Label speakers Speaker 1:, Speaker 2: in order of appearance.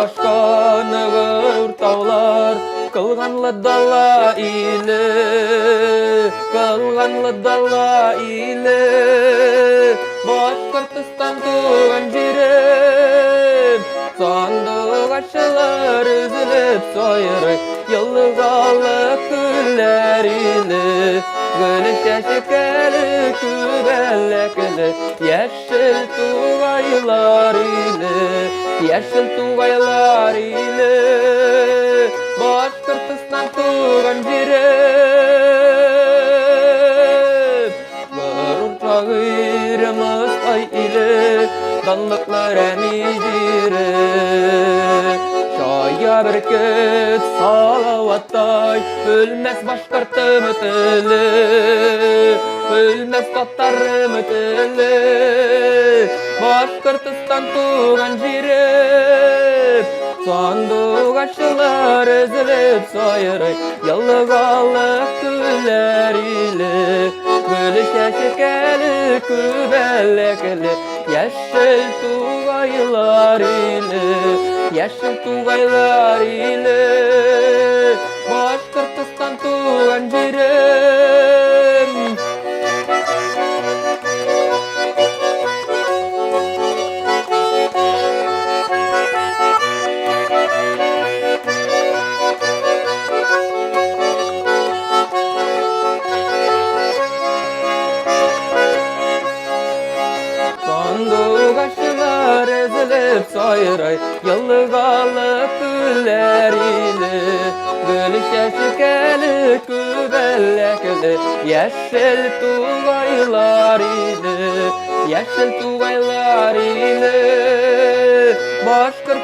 Speaker 1: aşkanı gırtavlar, kılganlı dala ili, kılganlı dala ili. Başkırtıstan tuğan jirim, sandık aşılar üzülüp soyuray, yılgalı küller ili. Gülüşe şekeli kübellekli, yeşil tuğaylar ili, yeşil tuğaylar ili. Başkırtıstan tuğan jirim, gurur çağırımız ay ili, dallıklar emijiri. Şaya berket salavatay, ölmez başkırtım tili, ölmez tatarım tili. Başkırtıstan tuğan jirim, sandık aşılar üzülüp soyuray, yalgalı küller ili. Gülüşe şekeli kübellekli, yeşil tuğaylar ili, yeşil tuğaylar ili. Başkırtıstan tuğan jirim. Sandık aşılar ezilip soyuray, yılgalı küller ili. Gülüşe şekeli kübellekli, yeşil tuğaylar ili, yeşil tuğaylar ili. Başkırtıstan